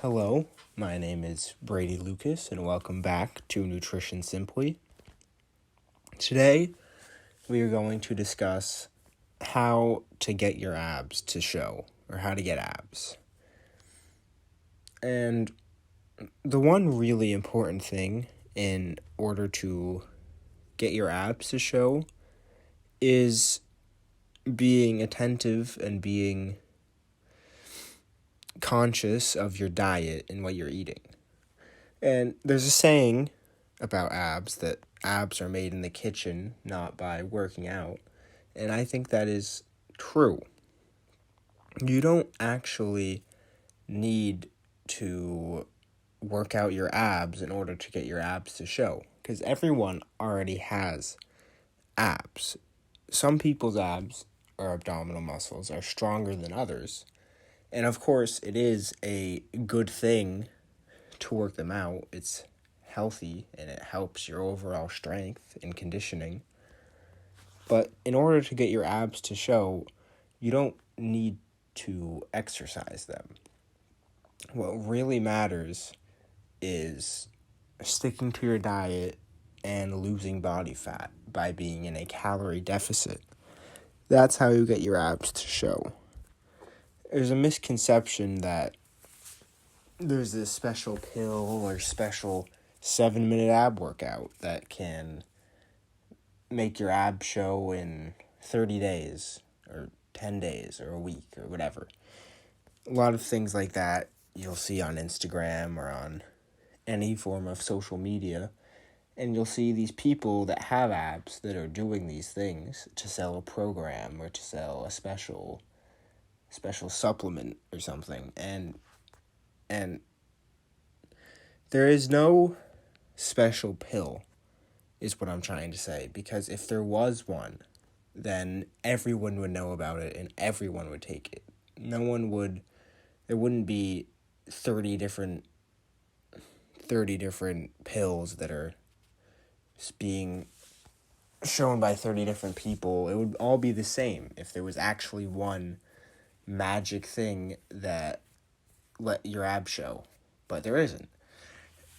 Hello, my name is Brady Lucas, and welcome back to Nutrition Simply. Today, we are going to discuss how to get your abs to show, or how to get abs. And the one really important thing in order to get your abs to show is being attentive and being conscious of your diet and what you're eating. And there's a saying about abs that abs are made in the kitchen, not by working out. And I think that is true. You don't actually need to work out your abs in order to get your abs to show, because everyone already has abs. Some people's abs or abdominal muscles are stronger than others. And of course, it is a good thing to work them out. It's healthy and it helps your overall strength and conditioning. But in order to get your abs to show, you don't need to exercise them. What really matters is sticking to your diet and losing body fat by being in a calorie deficit. That's how you get your abs to show. There's a misconception that there's this special pill or special 7-minute ab workout that can make your abs show in 30 days or 10 days or a week or whatever. A lot of things like that you'll see on Instagram or on any form of social media, and you'll see these people that have abs that are doing these things to sell a program or to sell a special supplement or something, and there is no special pill, is what I'm trying to say, because if there was one, then everyone would know about it and everyone would take it. There wouldn't be 30 different pills that are being shown by 30 different people. It would all be the same if there was actually one magic thing that let your abs show, but there isn't.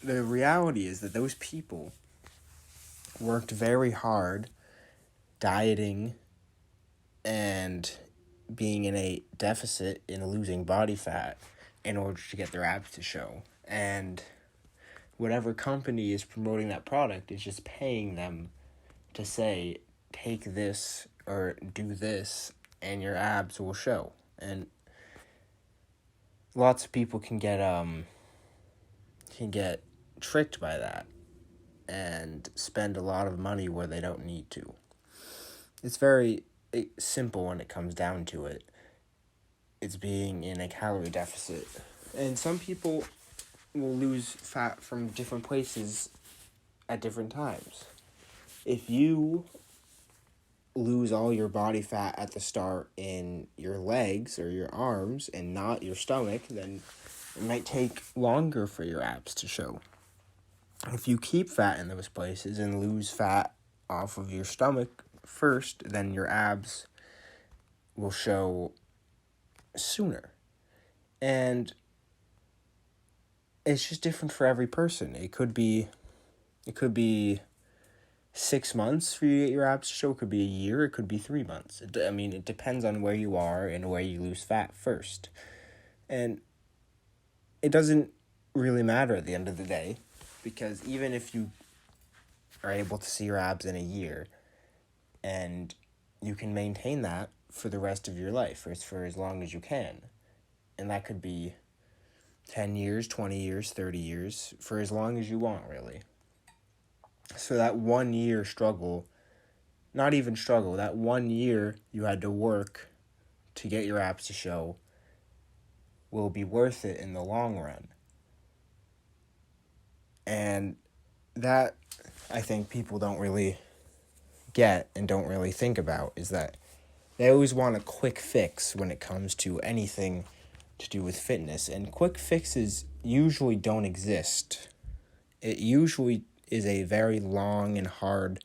The reality is that those people worked very hard dieting and being in a deficit in losing body fat in order to get their abs to show. And whatever company is promoting that product is just paying them to say, take this or do this and your abs will show. And lots of people can get tricked by that and spend a lot of money where they don't need to. It's very simple when it comes down to it. It's being in a calorie deficit. And some people will lose fat from different places at different times. If you lose all your body fat at the start in your legs or your arms and not your stomach, then it might take longer for your abs to show. If you keep fat in those places and lose fat off of your stomach first, then your abs will show sooner. And it's just different for every person. It could be 6 months for you to get your abs to show. It could be a year. It could be 3 months. It depends on where you are and where you lose fat first. And it doesn't really matter at the end of the day, because even if you are able to see your abs in a year and you can maintain that for the rest of your life, or for as long as you can, and that could be 10 years, 20 years, 30 years, for as long as you want, really. So that 1 year struggle, not even struggle, that 1 year you had to work to get your abs to show will be worth it in the long run. And that, I think, people don't really get and don't really think about, is that they always want a quick fix when it comes to anything to do with fitness. And quick fixes usually don't exist. It usually is a very long and hard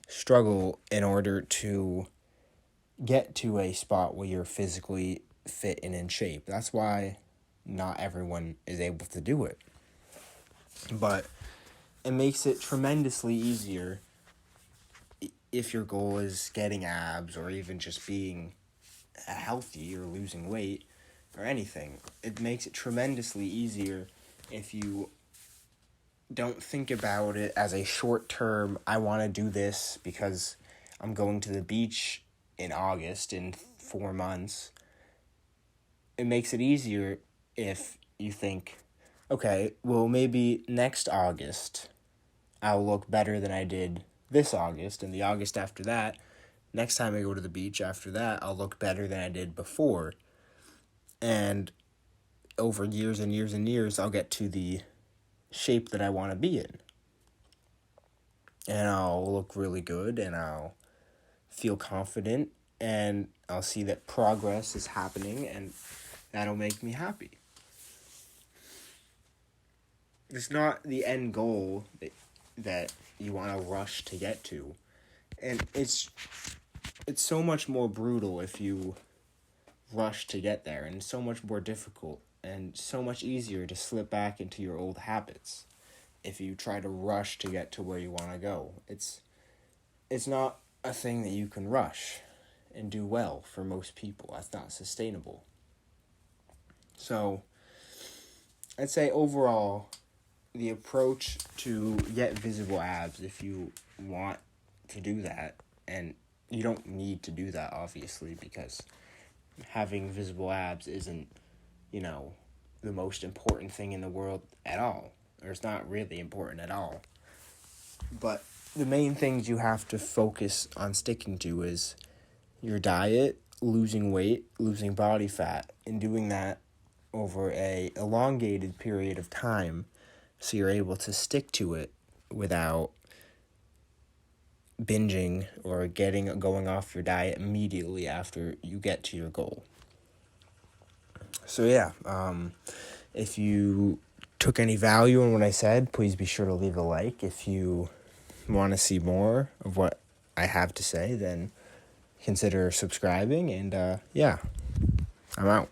struggle in order to get to a spot where you're physically fit and in shape. That's why not everyone is able to do it. But it makes it tremendously easier if your goal is getting abs or even just being healthy or losing weight or anything. It makes it tremendously easier if you don't think about it as a short term, I want to do this because I'm going to the beach in August in 4 months. It makes it easier if you think, okay, well, maybe next August I'll look better than I did this August, and the August after that, next time I go to the beach after that, I'll look better than I did before. And over years and years and years, I'll get to the shape that I want to be in. And I'll look really good, and I'll feel confident, and I'll see that progress is happening, and that'll make me happy. It's not the end goal that you want to rush to get to. And it's so much more brutal if you rush to get there, and so much more difficult and so much easier to slip back into your old habits if you try to rush to get to where you want to go. It's not a thing that you can rush and do well for most people. That's not sustainable. So I'd say overall, the approach to get visible abs, if you want to do that, and you don't need to do that, obviously, because having visible abs isn't, the most important thing in the world at all. Or it's not really important at all. But the main things you have to focus on sticking to is your diet, losing weight, losing body fat, and doing that over a elongated period of time so you're able to stick to it without binging or going off your diet immediately after you get to your goal. So yeah, if you took any value in what I said, please be sure to leave a like. If you want to see more of what I have to say, then consider subscribing, and yeah, I'm out.